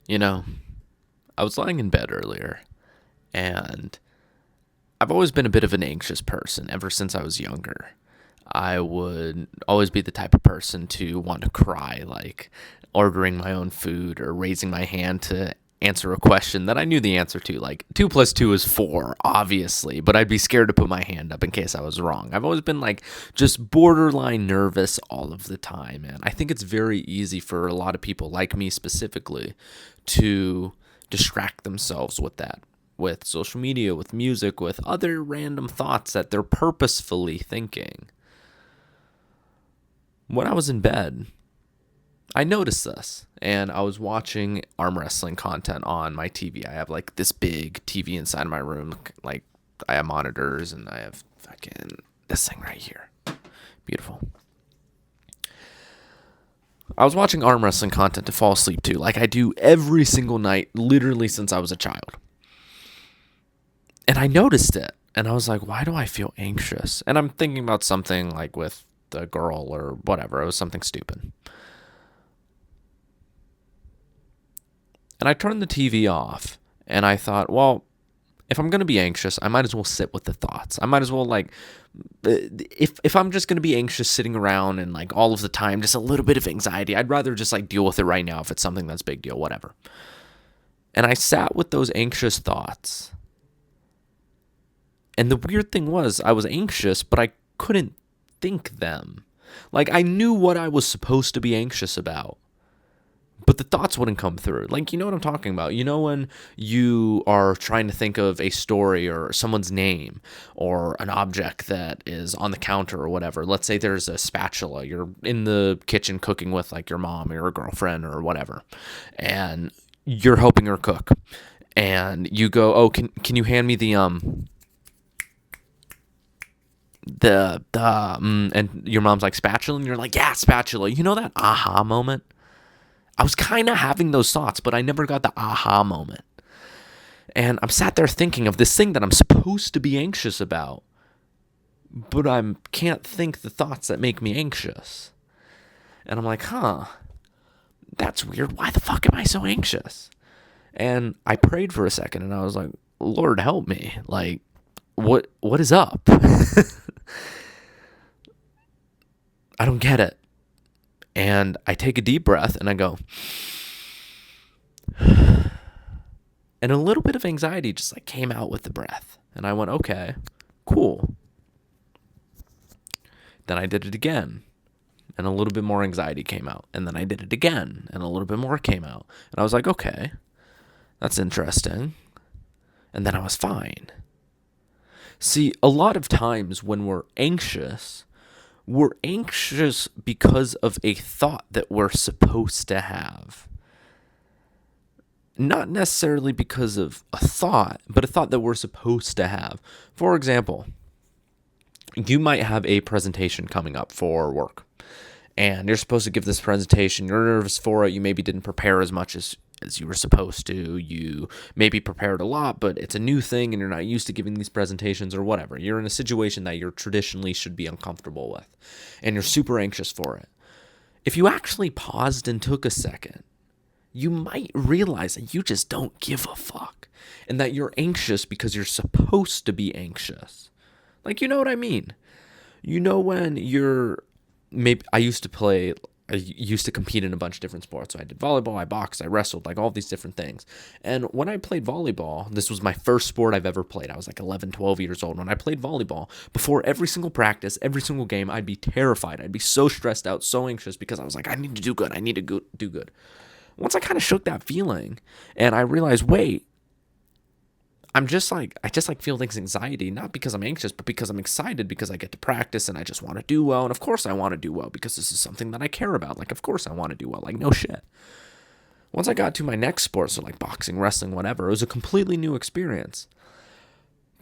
You know, I was lying in bed earlier, and I've always been a bit of an anxious person ever since I was younger. I would always be the type of person to want to cry, like ordering my own food or raising my hand to answer a question that I knew the answer to. Like, 2 plus 2 is 4, obviously, but I'd be scared to put my hand up in case I was wrong. I've always been like just borderline nervous all of the time, and I think it's very easy for a lot of people, like me specifically, to distract themselves with that, with social media, with music, with other random thoughts that they're purposefully thinking. When I was in bed, I noticed this, and I was watching arm wrestling content on my TV. I have like this big TV inside of my room. Like, I have monitors, and I have fucking this thing right here. Beautiful. I was watching arm wrestling content to fall asleep to, like I do every single night, literally since I was a child. And I noticed it, and I was like, why do I feel anxious? And I'm thinking about something like with the girl or whatever. It was something stupid. And I turned the TV off, and I thought, well, if I'm going to be anxious, I might as well sit with the thoughts. I might as well, like, if I'm just going to be anxious sitting around and, like, all of the time, just a little bit of anxiety, I'd rather just, like, deal with it right now if it's something that's a big deal, whatever. And I sat with those anxious thoughts. And the weird thing was, I was anxious, but I couldn't think them. Like, I knew what I was supposed to be anxious about, but the thoughts wouldn't come through. Like, you know what I'm talking about? You know when you are trying to think of a story or someone's name or an object that is on the counter or whatever. Let's say there's a spatula. You're in the kitchen cooking with, like, your mom or your girlfriend or whatever, and you're helping her cook. And you go, oh, can you hand me and your mom's like, spatula? And you're like, yeah, spatula. You know that aha moment? I was kind of having those thoughts, but I never got the aha moment. And I'm sat there thinking of this thing that I'm supposed to be anxious about, but I can't think the thoughts that make me anxious. And I'm like, that's weird. Why the fuck am I so anxious? And I prayed for a second, and I was like, Lord, help me. Like, what is up? I don't get it. And I take a deep breath and I go, and a little bit of anxiety just like came out with the breath. And I went, okay, cool. Then I did it again, and a little bit more anxiety came out. And then I did it again, and a little bit more came out. And I was like, okay, that's interesting. And then I was fine. See, a lot of times when we're anxious because of a thought that we're supposed to have. Not necessarily because of a thought, but a thought that we're supposed to have. For example, you might have a presentation coming up for work, and you're supposed to give this presentation. You're nervous for it. You maybe didn't prepare as much as you were supposed to. You maybe prepared a lot, but it's a new thing and you're not used to giving these presentations or whatever. You're in a situation that you traditionally should be uncomfortable with, and you're super anxious for it. If you actually paused and took a second, you might realize that you just don't give a fuck, and that you're anxious because you're supposed to be anxious. Like, you know what I mean? You know when I used to compete in a bunch of different sports. So I did volleyball, I boxed, I wrestled, like all these different things. And when I played volleyball, this was my first sport I've ever played. I was like 11, 12 years old. When I played volleyball, before every single practice, every single game, I'd be terrified. I'd be so stressed out, so anxious, because I was like, I need to do good. I need to do good. Once I kind of shook that feeling and I realized, wait, I just feel this anxiety, not because I'm anxious, but because I'm excited, because I get to practice and I just want to do well. And of course I want to do well because this is something that I care about. Like, of course I want to do well. Like, no shit. Once I got to my next sport, so like boxing, wrestling, whatever, it was a completely new experience.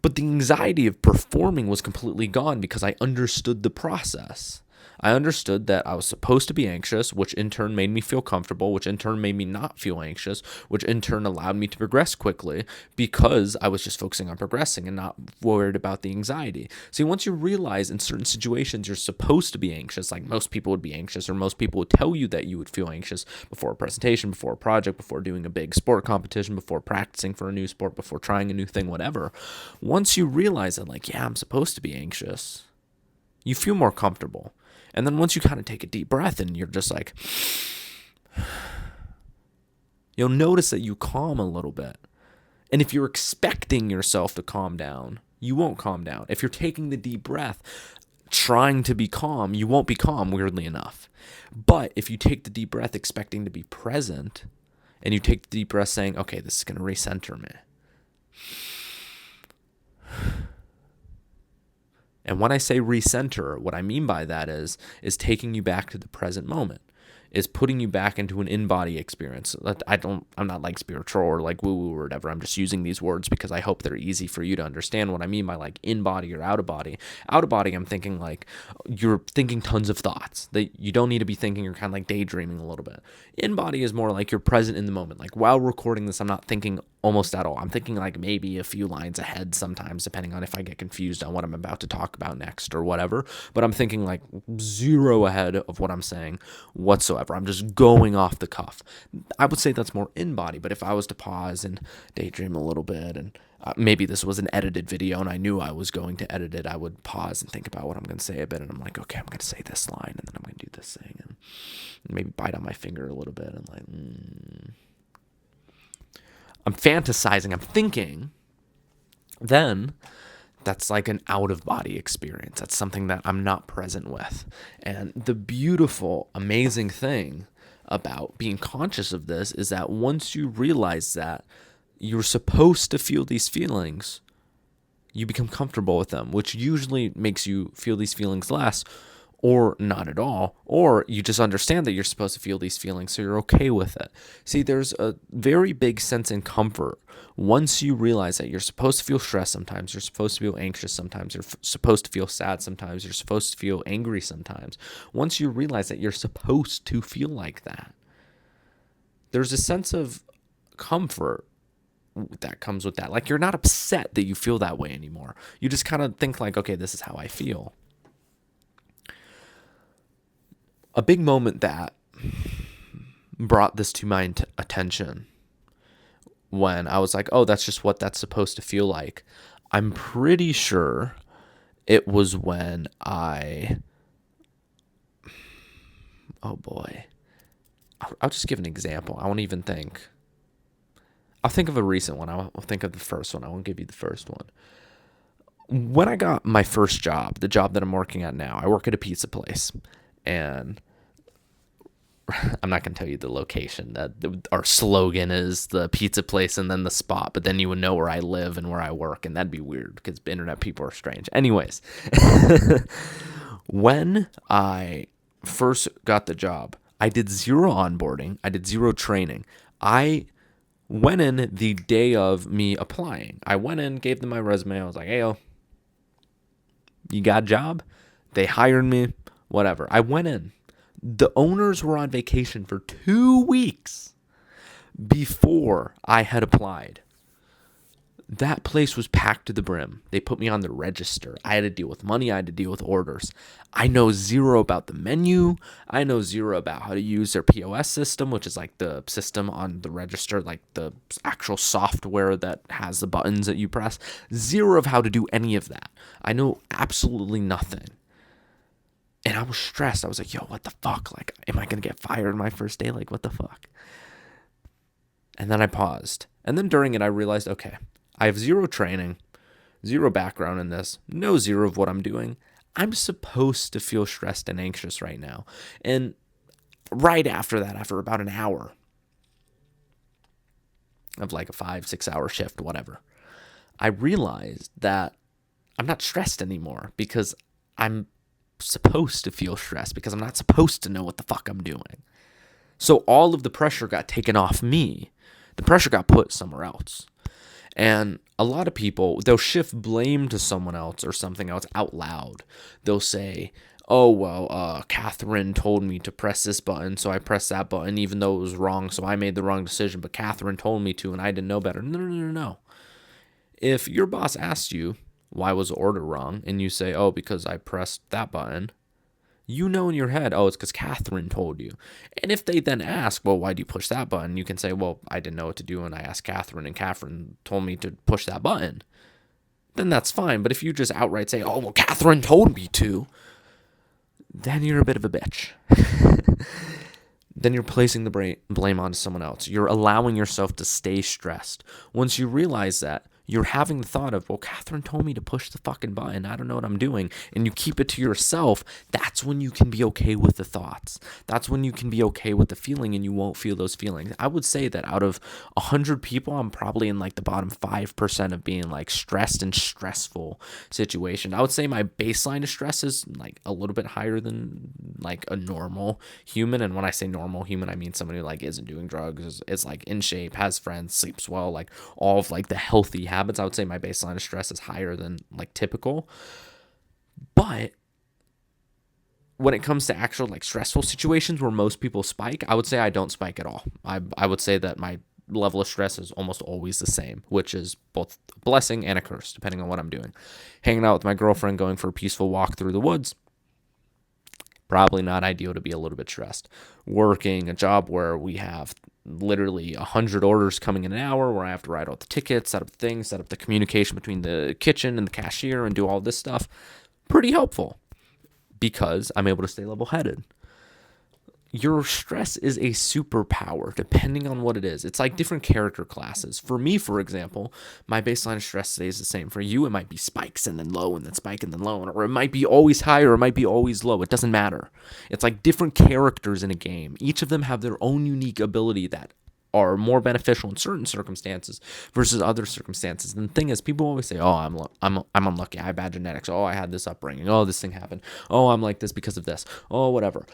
But the anxiety of performing was completely gone because I understood the process. I understood that I was supposed to be anxious, which in turn made me feel comfortable, which in turn made me not feel anxious, which in turn allowed me to progress quickly because I was just focusing on progressing and not worried about the anxiety. See, once you realize in certain situations you're supposed to be anxious, like most people would be anxious, or most people would tell you that you would feel anxious before a presentation, before a project, before doing a big sport competition, before practicing for a new sport, before trying a new thing, whatever. Once you realize that, like, yeah, I'm supposed to be anxious, you feel more comfortable. And then once you kind of take a deep breath and you're just like, you'll notice that you calm a little bit. And if you're expecting yourself to calm down, you won't calm down. If you're taking the deep breath, trying to be calm, you won't be calm, weirdly enough. But if you take the deep breath expecting to be present, and you take the deep breath saying, okay, this is going to recenter me. And when I say recenter, what I mean by that is taking you back to the present moment, is putting you back into an in-body experience. I'm not like spiritual or like woo-woo or whatever. I'm just using these words because I hope they're easy for you to understand what I mean by like in-body or out-of-body. Out-of-body, I'm thinking like you're thinking tons of thoughts that you don't need to be thinking. You're kind of like daydreaming a little bit. In-body is more like you're present in the moment. Like while recording this, I'm not thinking almost at all. I'm thinking like maybe a few lines ahead sometimes, depending on if I get confused on what I'm about to talk about next or whatever. But I'm thinking like zero ahead of what I'm saying whatsoever. I'm just going off the cuff. I would say that's more in body, but if I was to pause and daydream a little bit, and maybe this was an edited video and I knew I was going to edit it, I would pause and think about what I'm going to say a bit, and I'm like, okay, I'm going to say this line, and then I'm going to do this thing, and maybe bite on my finger a little bit, and like, I'm fantasizing, I'm thinking, then that's like an out-of-body experience. That's something that I'm not present with. And the beautiful, amazing thing about being conscious of this is that once you realize that you're supposed to feel these feelings, you become comfortable with them, which usually makes you feel these feelings less, or not at all, or you just understand that you're supposed to feel these feelings, so you're okay with it. See, there's a very big sense in comfort once you realize that you're supposed to feel stressed sometimes, you're supposed to feel anxious sometimes, you're supposed to feel sad sometimes, you're supposed to feel angry sometimes. Once you realize that you're supposed to feel like that, there's a sense of comfort that comes with that. Like, you're not upset that you feel that way anymore. You just kind of think like, okay, this is how I feel. A big moment that brought this to my attention when I was like, oh, that's just what that's supposed to feel like. I'm pretty sure it was when oh boy. I'll just give an example. I won't even think. I'll think of a recent one. I'll think of the first one. I won't give you the first one. When I got my first job, the job that I'm working at now, I work at a pizza place. And I'm not going to tell you the location. Our slogan is the pizza place and then the spot, but then you would know where I live and where I work, and that'd be weird because internet people are strange. Anyways, when I first got the job, I did zero onboarding. I did zero training. I went in the day of me applying. I went in, gave them my resume. I was like, hey, yo, you got a job? They hired me, whatever. I went in. The owners were on vacation for 2 weeks before I had applied. That place was packed to the brim. They put me on the register. I had to deal with money. I had to deal with orders. I know zero about the menu. I know zero about how to use their POS system, which is like the system on the register, like the actual software that has the buttons that you press. Zero of how to do any of that. I know absolutely nothing. And I was stressed. I was like, yo, what the fuck? Like, am I going to get fired my first day? Like, what the fuck? And then I paused. And then during it, I realized, okay, I have zero training, zero background in this, no zero of what I'm doing. I'm supposed to feel stressed and anxious right now. And right after that, after about an hour of like a 5-6 hour shift, whatever, I realized that I'm not stressed anymore because I'm supposed to feel stressed, because I'm not supposed to know what the fuck I'm doing. So all of the pressure got taken off me. The pressure got put somewhere else. And a lot of people, they'll shift blame to someone else or something else out loud. They'll say, oh, well, Catherine told me to press this button, so I pressed that button, even though it was wrong, so I made the wrong decision, but Catherine told me to, and I didn't know better. No, no, no, no, no. If your boss asks you, why was the order wrong? And you say, oh, because I pressed that button. You know in your head, oh, it's because Catherine told you. And if they then ask, well, why do you push that button? You can say, well, I didn't know what to do and I asked Catherine and Catherine told me to push that button. Then that's fine. But if you just outright say, oh, well, Catherine told me to, then you're a bit of a bitch. Then you're placing the blame onto someone else. You're allowing yourself to stay stressed. Once you realize that, you're having the thought of, well, Catherine told me to push the fucking button. I don't know what I'm doing. And you keep it to yourself. That's when you can be okay with the thoughts. That's when you can be okay with the feeling and you won't feel those feelings. I would say that out of 100 people, I'm probably in like the bottom 5% of being like stressed and stressful situation. I would say my baseline of stress is like a little bit higher than like a normal human. And when I say normal human, I mean somebody who like isn't doing drugs, is like in shape, has friends, sleeps well, like all of like the healthy habits. I would say my baseline of stress is higher than like typical. But when it comes to actual like stressful situations where most people spike, I would say I don't spike at all. I would say that my level of stress is almost always the same, which is both a blessing and a curse, depending on what I'm doing. Hanging out with my girlfriend, going for a peaceful walk through the woods, probably not ideal to be a little bit stressed. Working a job where we have literally 100 orders coming in an hour, where I have to write all the tickets, set up things, set up the communication between the kitchen and the cashier and do all this stuff. Pretty helpful because I'm able to stay level-headed. Your stress is a superpower depending on what it is. It's like different character classes. For me, for example, my baseline of stress stays the same. For you, it might be spikes and then low and then spike and then low, or it might be always high or it might be always low. It doesn't matter. It's like different characters in a game. Each of them have their own unique ability that are more beneficial in certain circumstances versus other circumstances. And the thing is, people always say, "Oh, I'm unlucky. I have bad genetics. Oh, I had this upbringing. Oh, this thing happened. Oh, I'm like this because of this. Oh, whatever."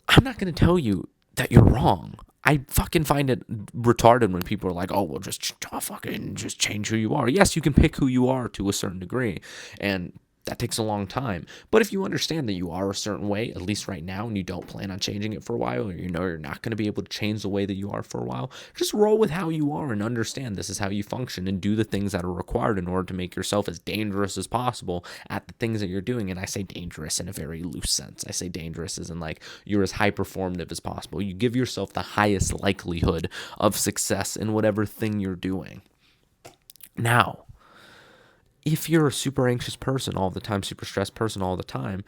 I'm not going to tell you that you're wrong. I fucking find it retarded when people are like, oh, well, just fucking just change who you are. Yes, you can pick who you are to a certain degree, and that takes a long time. But if you understand that you are a certain way, at least right now, and you don't plan on changing it for a while, or you know you're not going to be able to change the way that you are for a while, just roll with how you are and understand this is how you function and do the things that are required in order to make yourself as dangerous as possible at the things that you're doing. And I say dangerous in a very loose sense. I say dangerous as in like you're as high performative as possible. You give yourself the highest likelihood of success in whatever thing you're doing. Now, if you're a super anxious person all the time, super stressed person all the time,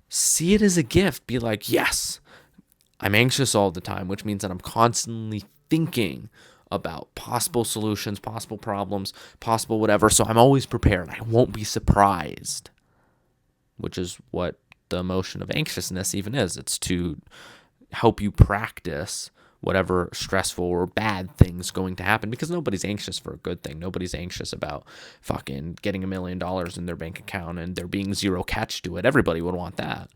see it as a gift. Be like, yes, I'm anxious all the time, which means that I'm constantly thinking about possible solutions, possible problems, possible whatever. So I'm always prepared. I won't be surprised, which is what the emotion of anxiousness even is. It's to help you practice whatever stressful or bad thing's going to happen, because nobody's anxious for a good thing. Nobody's anxious about fucking getting $1 million in their bank account and there being zero catch to it. Everybody would want that.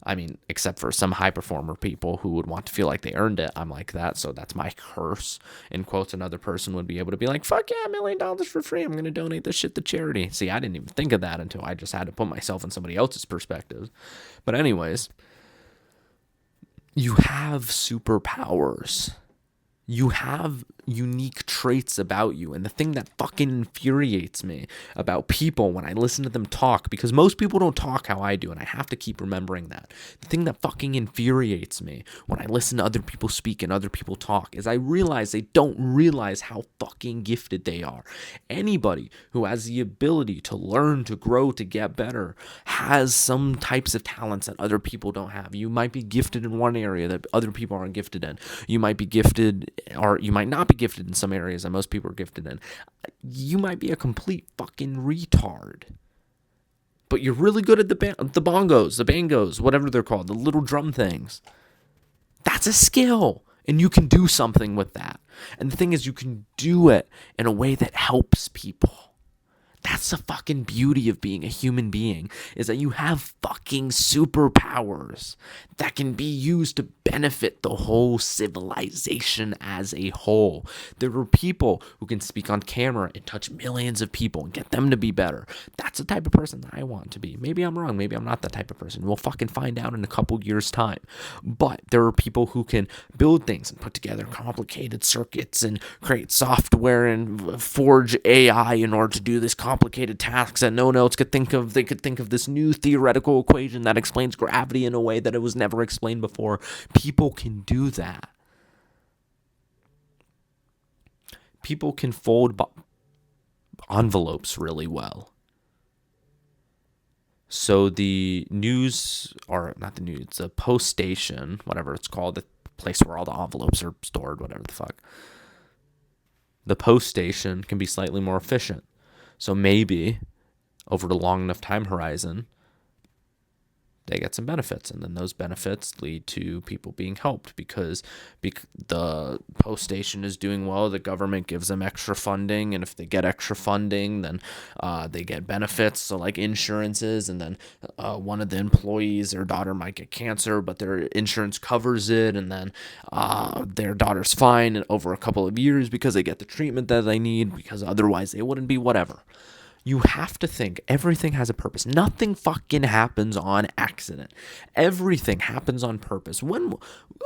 I mean, except for some high performer people who would want to feel like they earned it. I'm like that, so that's my curse. In quotes, another person would be able to be like, fuck yeah, $1 million for free. I'm going to donate this shit to charity. See, I didn't even think of that until I just had to put myself in somebody else's perspective. But anyways, you have superpowers. You have unique traits about you. And the thing that fucking infuriates me about people when I listen to them talk, because most people don't talk how I do, and I have to keep remembering that. The thing that fucking infuriates me when I listen to other people speak and other people talk is I realize they don't realize how fucking gifted they are. Anybody who has the ability to learn, to grow, to get better has some types of talents that other people don't have. You might be gifted in one area that other people aren't gifted in. You might be gifted, or you might not be gifted in some areas that most people are gifted in. You might be a complete fucking retard, but you're really good at the bongos, the bangos, whatever they're called, the little drum things. That's a skill, and you can do something with that. And the thing is, you can do it in a way that helps people. That's the fucking beauty of being a human being, is that you have fucking superpowers that can be used to benefit the whole civilization as a whole. There are people who can speak on camera and touch millions of people and get them to be better. That's the type of person that I want to be. Maybe I'm wrong. Maybe I'm not that type of person. We'll fucking find out in a couple years' time. But there are people who can build things and put together complicated circuits and create software and forge AI in order to do this complicated tasks that no one else could think of. They could think of this new theoretical equation that explains gravity in a way that it was never explained before. People can do that. People can fold envelopes really well. So the news, or not the news, the post station, whatever it's called, the place where all the envelopes are stored, whatever the fuck. The post station can be slightly more efficient. So maybe over the long enough time horizon, they get some benefits, and then those benefits lead to people being helped because the post station is doing well. The government gives them extra funding, and if they get extra funding, then they get benefits, so like insurances, and then one of the employees, their daughter might get cancer, but their insurance covers it, and then their daughter's fine over a couple of years because they get the treatment that they need, because otherwise they wouldn't be, whatever. You have to think everything has a purpose. Nothing fucking happens on accident. Everything happens on purpose. When,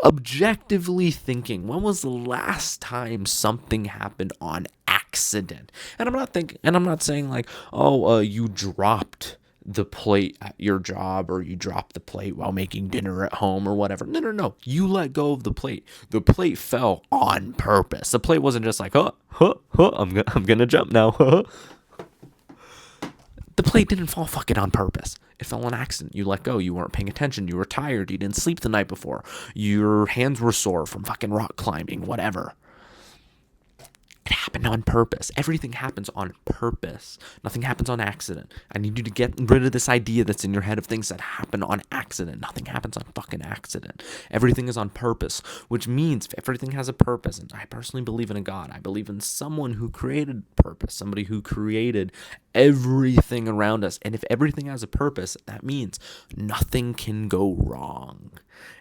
objectively thinking, when was the last time something happened on accident? And I'm not saying like, you dropped the plate at your job, or you dropped the plate while making dinner at home, or whatever. No. You let go of the plate. The plate fell on purpose. The plate wasn't just like, I'm gonna jump now. The plate didn't fall fucking on purpose. It fell on accident. You let go. You weren't paying attention. You were tired. You didn't sleep the night before. Your hands were sore from fucking rock climbing, whatever. It happened on purpose. Everything happens on purpose. Nothing happens on accident. I need you to get rid of this idea that's in your head of things that happen on accident. Nothing happens on fucking accident. Everything is on purpose, which means everything has a purpose. And I personally believe in a God. I believe in someone who created purpose, somebody who created everything around us. And if everything has a purpose, that means nothing can go wrong.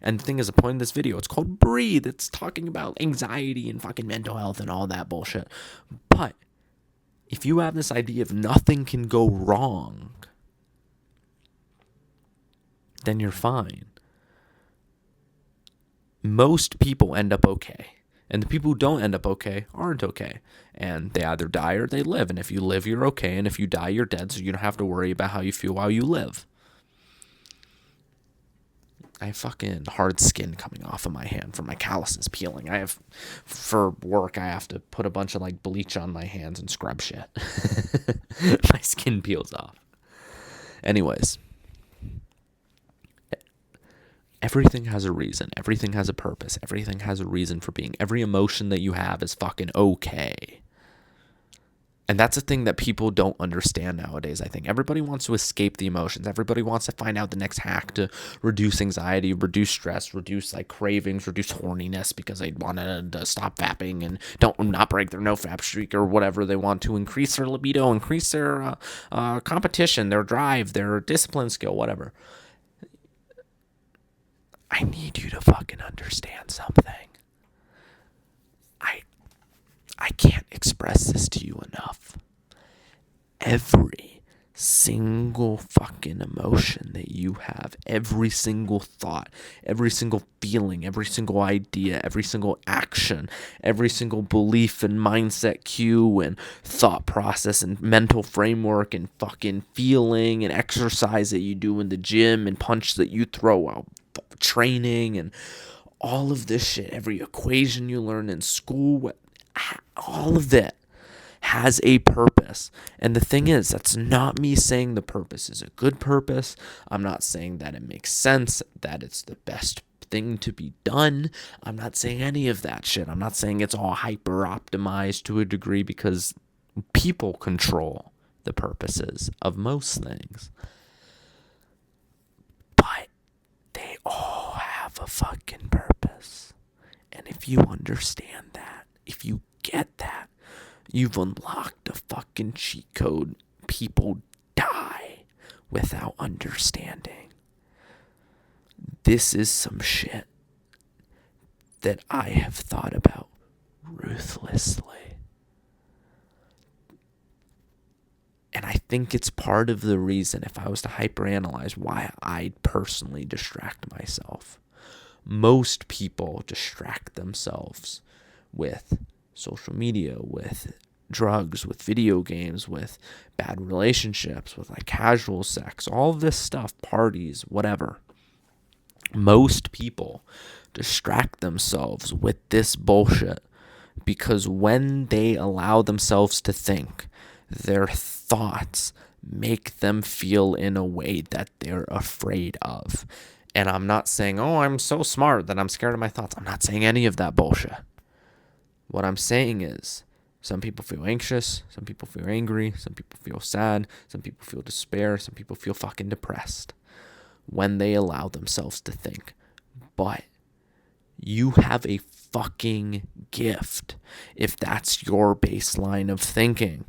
And the thing is, the point of this video, it's called Breathe. It's talking about anxiety and fucking mental health and all that bullshit. But if you have this idea of nothing can go wrong, then you're fine. Most people end up okay. And the people who don't end up okay aren't okay. And they either die or they live. And if you live, you're okay. And if you die, you're dead. So you don't have to worry about how you feel while you live. I have fucking hard skin coming off of my hand from my calluses peeling. For work, I have to put a bunch of like bleach on my hands and scrub shit. My skin peels off. Anyways, everything has a reason. Everything has a purpose. Everything has a reason for being. Every emotion that you have is fucking okay. And that's a thing that people don't understand nowadays, I think. Everybody wants to escape the emotions. Everybody wants to find out the next hack to reduce anxiety, reduce stress, reduce like cravings, reduce horniness because they want to stop vapping and not break their no-fap streak or whatever they want to, increase their libido, increase their competition, their drive, their discipline skill, whatever. I need you to fucking understand something. I can't express this to you enough. Every single fucking emotion that you have, every single thought, every single feeling, every single idea, every single action, every single belief and mindset cue and thought process and mental framework and fucking feeling and exercise that you do in the gym and punch that you throw while training and all of this shit, every equation you learn in school, all of it has a purpose. And the thing is, that's not me saying the purpose is a good purpose. I'm not saying that it makes sense, that it's the best thing to be done. I'm not saying any of that shit. I'm not saying it's all hyper optimized to a degree, because people control the purposes of most things. But they all have a fucking purpose. And if you understand that, if you get that, you've unlocked a fucking cheat code people die without understanding. This is some shit that I have thought about ruthlessly. And I think it's part of the reason, if I was to hyperanalyze, why I personally distract myself. Most people distract themselves with social media, with drugs, with video games, with bad relationships, with like casual sex, all of this stuff, parties, whatever. Most people distract themselves with this bullshit because when they allow themselves to think, their thoughts make them feel in a way that they're afraid of. And I'm not saying, oh, I'm so smart that I'm scared of my thoughts. I'm not saying any of that bullshit. What I'm saying is, some people feel anxious, some people feel angry, some people feel sad, some people feel despair, some people feel fucking depressed when they allow themselves to think. But you have a fucking gift if that's your baseline of thinking.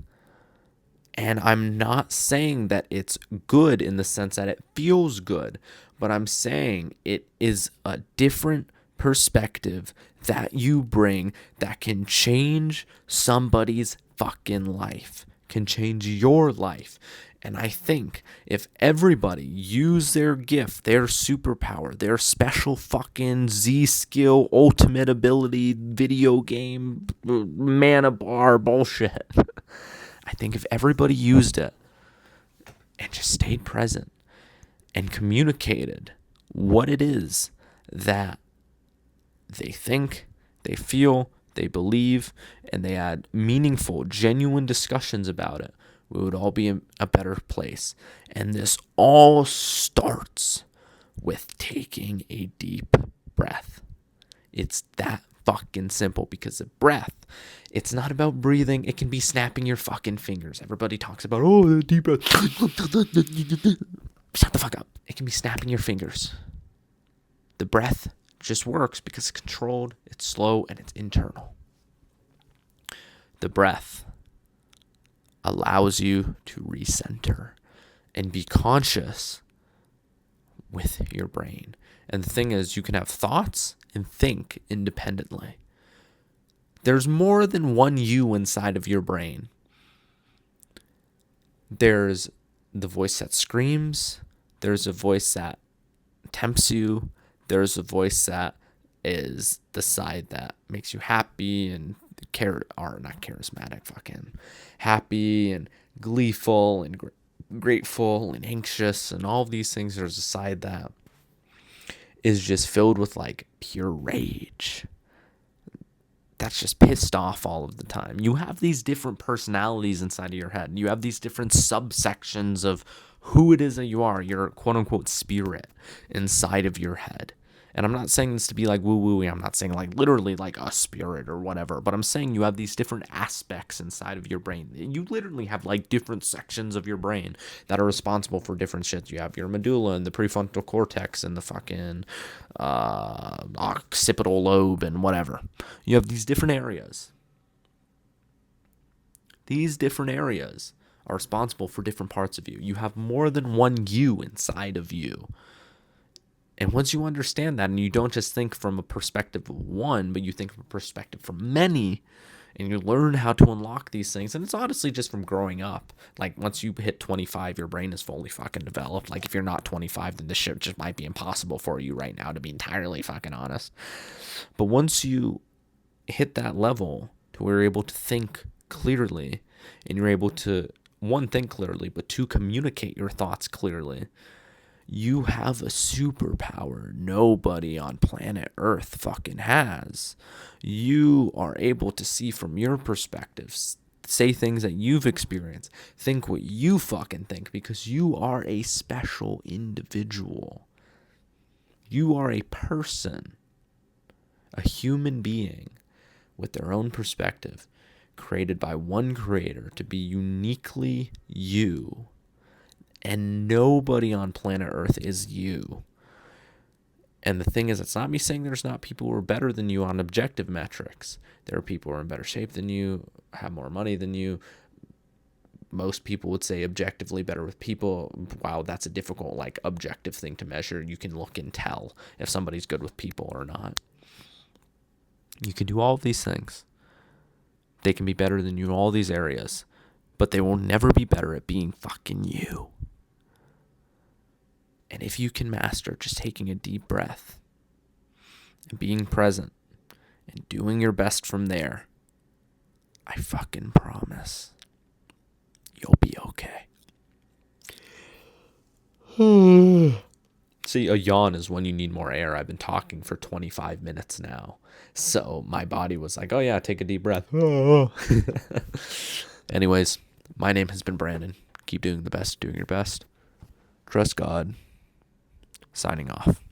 And I'm not saying that it's good in the sense that it feels good, but I'm saying it is a different perspective that you bring that can change somebody's fucking life, can change your life. And I think if everybody used their gift, their superpower, their special fucking Z skill, ultimate ability, video game, mana bar bullshit, I think if everybody used it and just stayed present and communicated what it is that they think, they feel, they believe, and they had meaningful, genuine discussions about it, we would all be in a better place. And this all starts with taking a deep breath. It's that fucking simple, because the breath, it's not about breathing. It can be snapping your fucking fingers. Everybody talks about, oh, the deep breath. Shut the fuck up. It can be snapping your fingers. The breath just works because it's controlled, it's slow, and it's internal. The breath allows you to recenter and be conscious with your brain. And the thing is, you can have thoughts and think independently. There's more than one you inside of your brain. There's the voice that screams. There's a voice that tempts you. There's a voice that is the side that makes you happy and not charismatic, fucking happy and gleeful and grateful and anxious and all of these things. There's a side that is just filled with like pure rage. That's just pissed off all of the time. You have these different personalities inside of your head. You have these different subsections of who it is that you are, your quote unquote spirit inside of your head. And I'm not saying this to be like woo-woo. I'm not saying like literally like a spirit or whatever, but I'm saying you have these different aspects inside of your brain. You literally have like different sections of your brain that are responsible for different shit. You have your medulla and the prefrontal cortex and the fucking occipital lobe and whatever. You have these different areas. These different areas are responsible for different parts of you. You have more than one you inside of you. And once you understand that, and you don't just think from a perspective of one, but you think from a perspective from many, and you learn how to unlock these things, and it's honestly just from growing up. Like, once you hit 25, your brain is fully fucking developed. Like, if you're not 25, then this shit just might be impossible for you right now, to be entirely fucking honest. But once you hit that level to where you're able to think clearly, and you're able to, one, think clearly, but two, communicate your thoughts clearly, you have a superpower nobody on planet Earth fucking has. You are able to see from your perspectives, say things that you've experienced, think what you fucking think, because you are a special individual. You are a person, a human being with their own perspective, created by one creator to be uniquely you. And nobody on planet Earth is you. And the thing is, it's not me saying there's not people who are better than you on objective metrics. There are people who are in better shape than you, have more money than you, most people would say objectively better with people. Wow, that's a difficult, like, objective thing to measure. You can look and tell if somebody's good with people or not. You can do all of these things. They can be better than you in all these areas, but they will never be better at being fucking you. And if you can master just taking a deep breath and being present and doing your best from there, I fucking promise you'll be okay. See, a yawn is when you need more air. I've been talking for 25 minutes now. So my body was like, oh yeah, take a deep breath. Anyways, my name has been Brandon. Keep doing the best, doing your best. Trust God. Signing off.